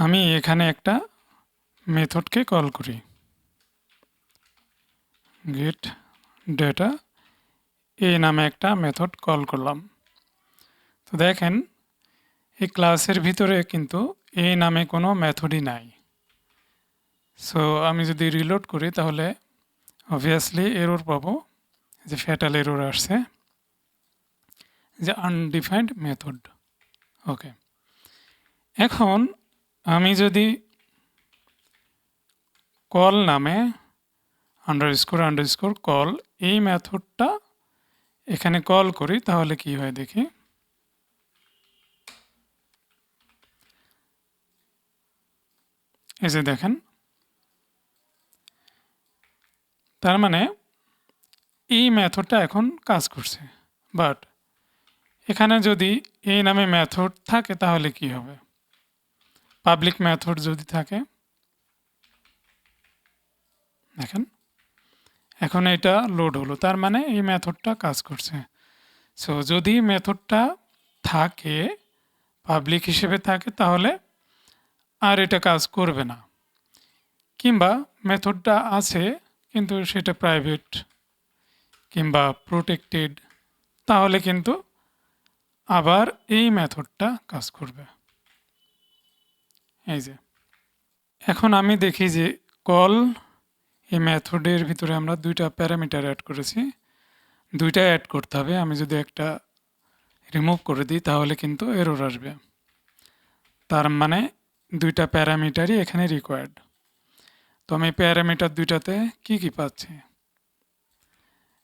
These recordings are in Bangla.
আমি এখানে একটা মেথডকে কল করি, গেট ডেটা এই নামে একটা মেথড কল করলাম। তো দেখেন এই ক্লাসের ভিতরে কিন্তু এই নামে কোনো মেথডই নাই। সো আমি যদি রিলোড করি তাহলে অবভিয়াসলি এরর পাবো, যে ফ্যাটাল এরর আসছে, যে আনডিফাইন্ড মেথড। ওকে, এখন আমি যদি কল নামে আন্ডারস্কোর কল এই মেথডটা এখানে কল করি তাহলে কি হয় দেখি। এই যে দেখেন, তার মানে এই মেথডটা এখন কাজ করছে। বাট এখানে যদি এই নামে মেথড থাকে তাহলে কি হবে, পাবলিক মেথড যদি থাকে, দেখেন এখন এটা লোড হলো, তার মানে এই মেথডটা কাজ করছে। সো যদি মেথডটা থাকে, পাবলিক হিসেবে থাকে, তাহলে আর এটা কাজ করবে না। কিংবা মেথডটা আছে কিন্তু সেটা প্রাইভেট কিংবা প্রোটেক্টেড, তাহলে কিন্তু আবার এই মেথডটা কাজ করবে। এই যে এখন আমি দেখি যে কল এই মেথডের ভিতরে আমরা দুইটা প্যারামিটার অ্যাড করেছি, দুইটা অ্যাড করতে হবে। আমি যদি একটা রিমুভ করে দিই তাহলে কিন্তু এরর আসবে। তার মানে দুইটা প্যারামিটারই এখানে রিকোয়ার্ড। তো আমি প্যারামিটার দুইটাতে কি কি পাচ্ছি,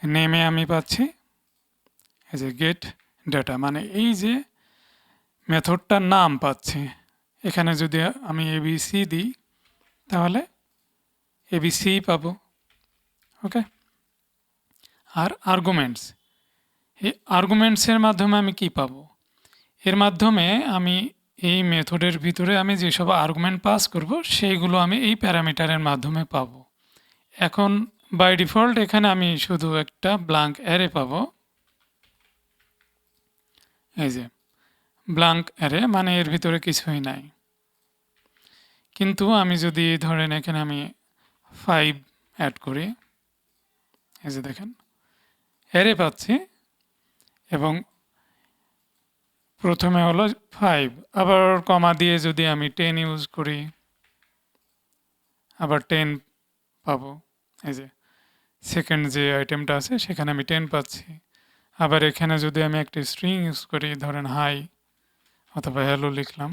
নেমে আমি পাচ্ছি এই যে গেট ডেটা, মানে এই যে মেথডটার নাম পাচ্ছি। এখানে যদি আমি এবিসি দিই তাহলে এবিসি পাবো। ওকে, আর আর্গুমেন্টস, এই আর্গুমেন্টসের মাধ্যমে আমি কি পাবো, এর মাধ্যমে আমি এই মেথডের ভিতরে আমি যেসব আর্গুমেন্ট পাস করব সেইগুলো আমি এই প্যারামিটারের মাধ্যমে পাবো। এখন বাই ডিফল্ট এখানে আমি শুধু একটা ব্ল্যাঙ্ক অ্যারে পাবো। এই যে ব্ল্যাঙ্ক অ্যারে, মানে এর ভিতরে কিছুই নাই। কিন্তু আমি যদি ধরেন এখানে আমি 5 অ্যাড করি, এই যে দেখেন অ্যারে পাচ্ছি, এবং প্রথমে হলো 5, আবার কমা দিয়ে যদি আমি 10 ইউজ করি আবার 10 পাবো। এই যে সেকেন্ড যে আইটেমটা আছে সেখানে আমি 10 পাচ্ছি। আবার এখানে যদি আমি একটা স্ট্রিং ইউজ করি, ধরেন হাই অথবা হ্যালো লিখলাম,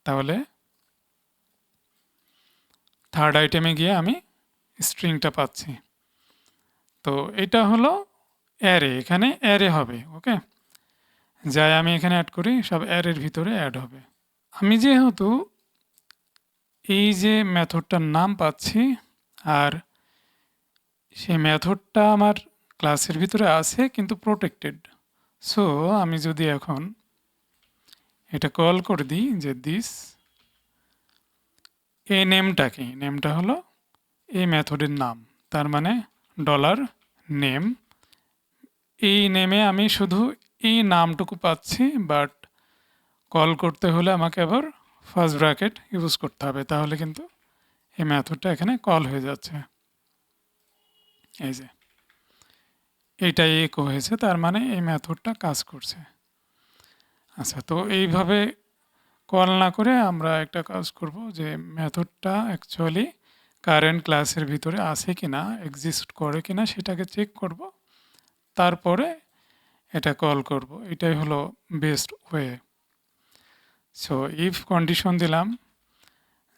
তাহলে থার্ড আইটেমে গিয়ে আমি স্ট্রিংটা পাচ্ছি। তো এটা হলো অ্যারে, এখানে অ্যারে হবে। ওকে, যাই আমি এখানে অ্যাড করি সব অ্যারের ভিতরে অ্যাড হবে। আমি যেহেতু এই যে মেথডটার নাম পাচ্ছি আর সেই মেথডটা আমার ক্লাসের ভিতরে আছে কিন্তু প্রোটেক্টেড, সো আমি যদি এখন এটা কল করে দিই যে দিস, এই নেমটা কি, নেমটা হলো এই মেথডের নাম, তার মানে ডলার নেম, এই নেমে আমি শুধু এই নামটুকু পাচ্ছি, বাট কল করতে হলে আমাকে আবার ফার্স্ট ব্র্যাকেট ইউজ করতে হবে, তাহলে কিন্তু এই মেথডটা এখানে কল হয়ে যাচ্ছে। এই যে এইটাই ইকো হয়েছে, তার মানে এই মেথডটা কাজ করছে। আচ্ছা, তো এইভাবে কল না করে আমরা একটা কাজ করব, যে মেথডটা অ্যাকচুয়ালি কারেন্ট ক্লাসের ভিতরে আছে কিনা, এক্সিস্ট করে কিনা সেটাকে চেক করব, তারপরে এটা কল করব। এটাই হলো best way. So if condition দিলাম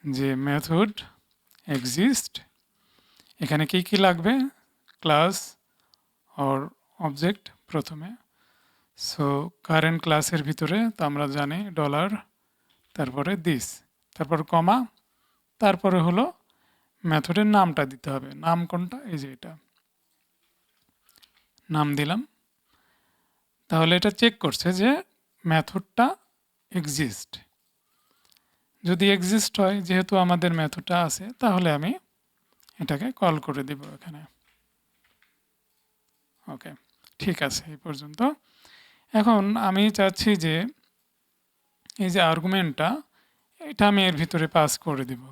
যে মেথড এক্সিস্ট, এখানে কি কি লাগবে, ক্লাস অর অবজেক্ট প্রথমে। সো কারেন্ট ক্লাসের ভিতরে তো আমরা জানি ডলার, তারপরে দিস, তারপর কমা, তারপরে হলো মেথডের নামটা দিতে হবে। নাম কোনটা, এই যে এটা নাম দিলাম, তাহলে এটা চেক করছে যে মেথডটা এক্সিস্ট। যদি এক্সিস্ট হয়, যেহেতু আমাদের মেথডটা আছে, তাহলে আমি এটাকে কল করে দিব এখানে। ওকে, ঠিক আছে এই পর্যন্ত। এখন আমি চাচ্ছি যে এই যে আর্গুমেন্টটা, এটা আমি এর ভিতরে পাস করে দিব,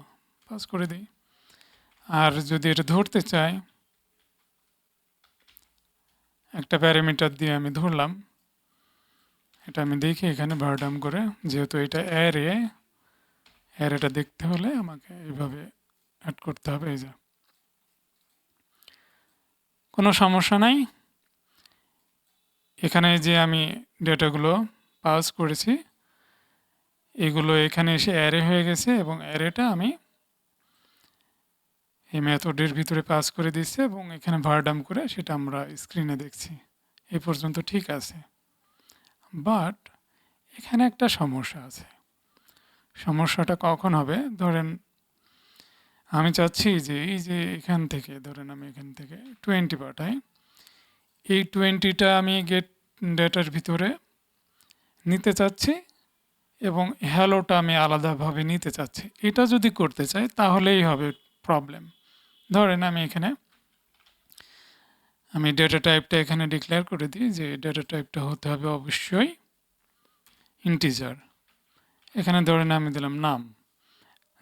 পাস করে দিই। আর যদি এটা ধরতে চাই, একটা প্যারামিটার দিয়ে আমি ধরলাম, এটা আমি দেখি এখানে ভারডাম করে, যেহেতু এটা অ্যারেটা দেখতে হলে আমাকে এইভাবে অ্যাড করতে হবে। এই যে কোনো সমস্যা নাই, এখানে যে আমি ডেটাগুলো পাস করেছি এগুলো এখানে এসে অ্যারে হয়ে গেছে এবং অ্যারেটা আমি এই মেথডের ভিতরে পাস করে দিচ্ছে এবং এখানে ভারডাম করে সেটা আমরা স্ক্রিনে দেখছি। এই পর্যন্ত ঠিক আছে, বাট এখানে একটা সমস্যা আছে। সমস্যাটা কখন হবে, ধরেন আমি চাচ্ছি যে এই যে এখান থেকে ধরেন আমি এখান থেকে 20 পাঠাই, এই 20টা আমি গেট ডেটার ভিতরে নিতে চাচ্ছি এবং হ্যালোটা আমি আলাদাভাবে নিতে চাচ্ছি। এটা যদি করতে চাই তাহলেই হবে প্রবলেম। ধরেন আমি ডেটা টাইপটা এখানে ডিক্লেয়ার করে দিই যে ডেটা টাইপটা হতে হবে অবশ্যই ইন্টিজার। এখানে ধরেন আমি দিলাম নাম,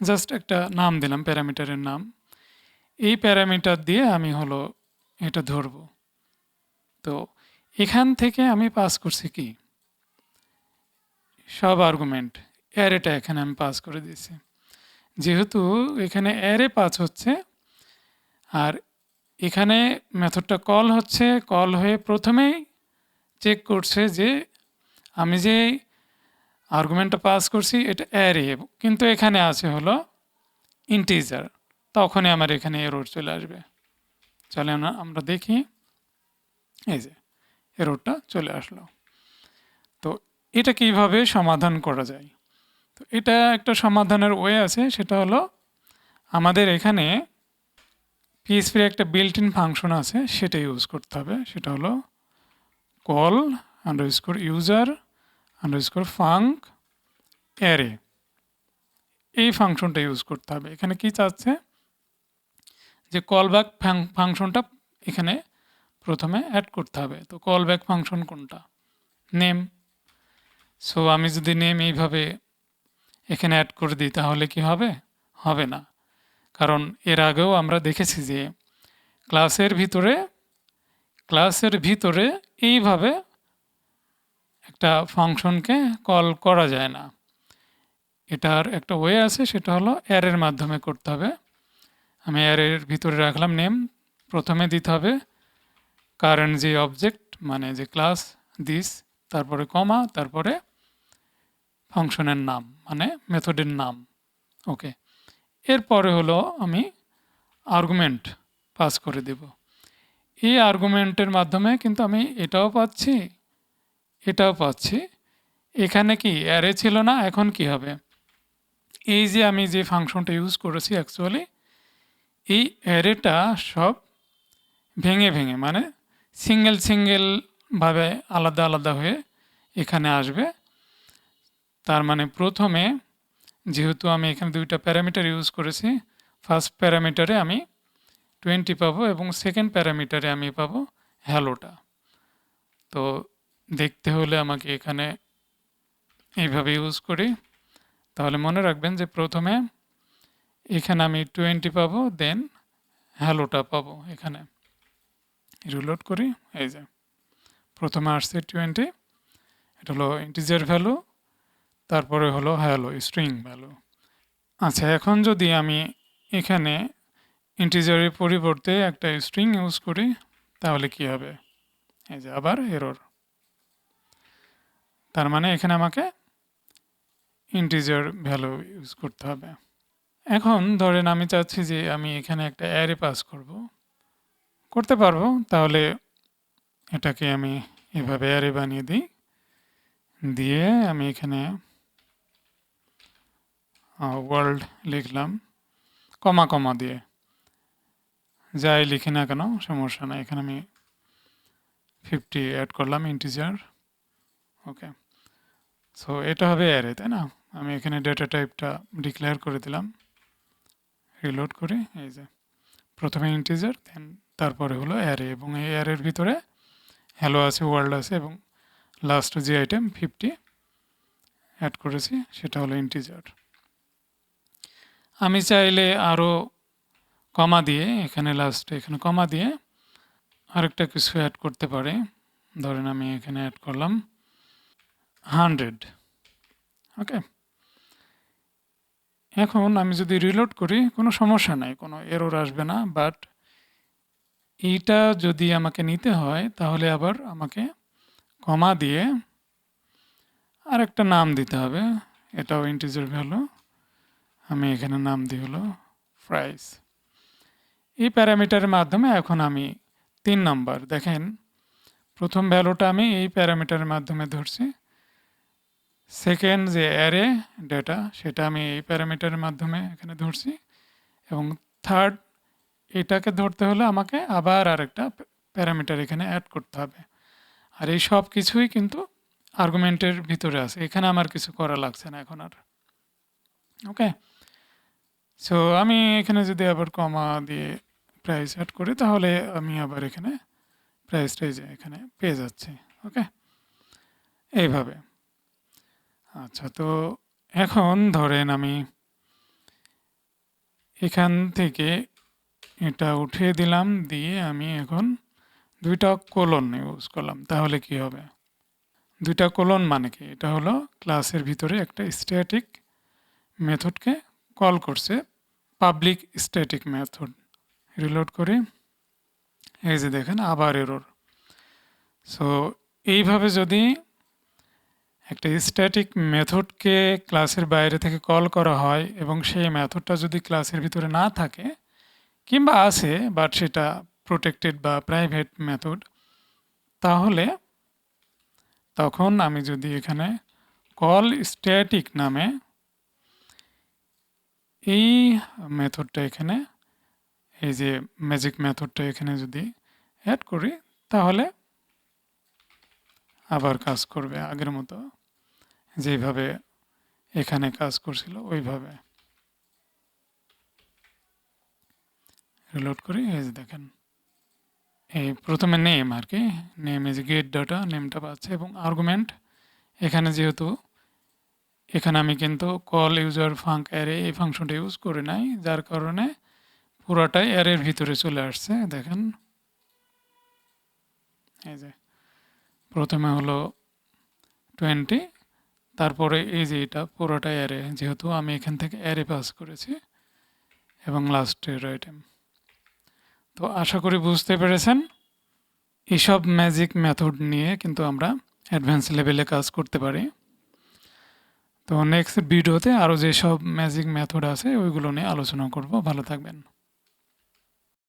জাস্ট একটা নাম দিলাম, প্যারামিটারের নাম। এই প্যারামিটার দিয়ে আমি হলো এটা ধরব। তো এখান থেকে আমি পাস করছি কি, সব আর্গুমেন্ট, অ্যারেটা এখানে আমি পাস করে দিয়েছি। যেহেতু এখানে অ্যারে পাস হচ্ছে আর এখানে মেথডটা কল হচ্ছে, কল হয়ে প্রথমেই চেক করছে যে আমি যে আর্গুমেন্টটা পাস করছি এটা অ্যারে, কিন্তু এখানে আছে হলো ইন্টিজার, তখনই আমার এখানে এরর চলে আসবে। চলে আমরা দেখি, এই যে এররটা চলে আসলো। তো এটা কিভাবে সমাধান করা যায়, তো এটা একটা সমাধানের ওয়ে আছে, সেটা হলো আমাদের এখানে পিএইচপির একটা বিল্ট ইন ফাংশন আছে, সেটা ইউজ করতে হবে। সেটা হলো call underscore user underscore funk array, এই ফাংশনটা ইউজ করতে হবে। এখানে কি চাচ্ছে যে কল ব্যাক ফাংশনটা এখানে প্রথমে অ্যাড করতে হবে। তো কল ব্যাক ফাংশন কোনটা, নেম। সো আমি যদি নেম এইভাবে এখানে অ্যাড করে দিই তাহলে কি হবে, হবে না। কারণ এর আগেও আমরা দেখেছি যে ক্লাসের ভিতরে এইভাবে একটা ফাংশনকে কল করা যায় না। এটার একটা ওয়ে আছে, সেটা হলো অ্যারের মাধ্যমে করতে হবে। আমি অ্যারের ভিতরে রাখলাম নেম, প্রথমে দিতে হবে কারেন্ট যে অবজেক্ট মানে যে ক্লাস দিস, তারপরে কমা, তারপরে ফাংশনের নাম মানে মেথডের নাম। ওকে, এরপরে হলো আমি আর্গুমেন্ট পাস করে দেব। এই আর্গুমেন্টের মাধ্যমে কিন্তু আমি এটাও পাচ্ছি, এটাও পাচ্ছি। এখানে কি অ্যারে ছিল না, এখন কি হবে, এই যে আমি যে ফাংশনটা ইউজ করেছি অ্যাকচুয়ালি এই অ্যারেটা সব ভেঙে ভেঙে মানে সিঙ্গেলভাবে আলাদা আলাদা হয়ে এখানে আসবে। তার মানে প্রথমে যেহেতু আমি এখানে দুইটা প্যারামিটার ইউজ করেছি, ফার্স্ট প্যারামিটারে আমি 20 পাবো এবং সেকেন্ড প্যারামিটারে আমি পাবো হ্যালোটা। তো দেখতে হলে আমাকে এখানে এইভাবে ইউজ করি। তাহলে মনে রাখবেন যে প্রথমে এখানে আমি 20 পাবো, দেন হ্যালোটা পাবো। এখানে রিলোড করি, এই যে প্রথমে আসছে 20, এটা হলো ইন্টিজার ভ্যালু, তারপরে হলো হ্যালো স্ট্রিং ভ্যালু। আচ্ছা, এখন যদি আমি এখানে ইন্টিজারের পরিবর্তে একটা স্ট্রিং ইউজ করি তাহলে কি হবে, এই যে আবার এরর। তার মানে এখানে আমাকে ইন্টিজার ভ্যালু ইউজ করতে হবে। এখন ধরেন আমি চাচ্ছি যে আমি এখানে একটা অ্যারে পাস করতে পারবো, তাহলে এটাকে আমি এভাবে অ্যারে বানিয়ে দিই, দিয়ে আমি এখানে ওয়ার্ল্ড লিখলাম কমা কমা দিয়ে, যাই লিখি না কেন সমস্যা নাই। এখানে আমি 50 অ্যাড করলাম ইন্টিজার। ওকে, সো এটা হবে অ্যারে, তাই না। আমি এখানে ডেটা টাইপটা ডিক্লেয়ার করে দিলাম, রিলোড করি, এই যে প্রথমে ইন্টিজার দেন তারপরে হলো অ্যারে, এবং এই অ্যারের ভিতরে হ্যালো আছে, ওয়ার্ল্ড আছে, এবং লাস্ট যে আইটেম 50 অ্যাড করেছি সেটা হলো ইন্টিজার। আমি চাইলে আরও কমা দিয়ে এখানে লাস্টে এখানে কমা দিয়ে আরেকটা কিছু অ্যাড করতে পারি। ধরেন আমি এখানে অ্যাড করলাম 100। ওকে, এখন আমি যদি রিলোড করি কোনো সমস্যা নাই, কোনো এরর আসবে না। বাট এইটা যদি আমাকে নিতে হয় তাহলে আবার আমাকে কমা দিয়ে আরেকটা নাম দিতে হবে, এটাও ইন্টিজার ভ্যালু। আমি এখানে নাম দিই হলো প্রাইস। এই প্যারামিটারের মাধ্যমে এখন আমি 3 নম্বর, দেখেন প্রথম ভ্যালুটা আমি এই প্যারামিটারের মাধ্যমে ধরছি, সেকেন্ড যে অ্যারে ডেটা সেটা আমি এই প্যারামিটারের মাধ্যমে এখানে ধরছি, এবং থার্ড এটাকে ধরতে হলে আমাকে আবার আরেকটা প্যারামিটার এখানে অ্যাড করতে হবে। আর এই সব কিছুই কিন্তু আর্গুমেন্টের ভিতরে আছে, এখানে আমার কিছু করা লাগছে না এখন আর। ওকে, সো আমি এখানে যদি আবার কমা দিয়ে প্রাইস অ্যাড করি তাহলে আমি আবার এখানে প্রাইসটাই যে এখানে পেয়ে যাচ্ছি। ওকে, এইভাবে। আচ্ছা, তো এখন ধরেন আমি এখান থেকে এটা উঠিয়ে দিলাম, দিয়ে আমি এখন দুইটা কোলন ইউজ করলাম, তাহলে কি হবে? দুইটা কোলন মানে কি? এটা হলো ক্লাসের ভিতরে একটা স্ট্যাটিক মেথডকে কল করছে, পাবলিক স্ট্যাটিক মেথড। রিলোড করি, এই যে দেখেন আবার এরর। সো এইভাবে যদি একটা স্ট্যাটিক মেথডকে ক্লাসের বাইরে থেকে কল করা হয় এবং সেই মেথডটা যদি ক্লাসের ভিতরে না থাকে কিংবা আছে বাট সেটা প্রোটেক্টেড বা প্রাইভেট মেথড, তাহলে তখন আমি যদি এখানে কল স্ট্যাটিক নামে এই মেথডটা এখানে, এই যে ম্যাজিক মেথডটা এখানে যদি অ্যাড করি তাহলে আবার কাজ করবে আগের মতো, যেভাবে এখানে কাজ করছিল ওইভাবে। রিলোড করি, এই যে দেখেন এই প্রথমে নেম আর কি, নেম ইজ গেট ডাটা, নেমটা পাচ্ছে, এবং আর্গুমেন্ট এখানে যেহেতু এখানে আমি কিন্তু কল ইউজার ফাঙ্ক অ্যারে এই ফাংশনটা ইউজ করি নাই, যার কারণে পুরাটাই অ্যারের ভিতরে চলে আসছে। দেখেন এই যে প্রথমে হলো 20, তারপরে এই যে এটা পুরোটাই অ্যারে, যেহেতু আমি এখান থেকে অ্যারে পাস করেছি, এবং লাস্টের আইটেম। তো আশা করি বুঝতে পেরেছেন। এইসব ম্যাজিক মেথড নিয়ে কিন্তু আমরা অ্যাডভান্স লেভেলে কাজ করতে পারি। তো নেক্সট ভিডিওতে আরও যেসব ম্যাজিক মেথড আছে ওইগুলো নিয়ে আলোচনা করব। ভালো থাকবেন।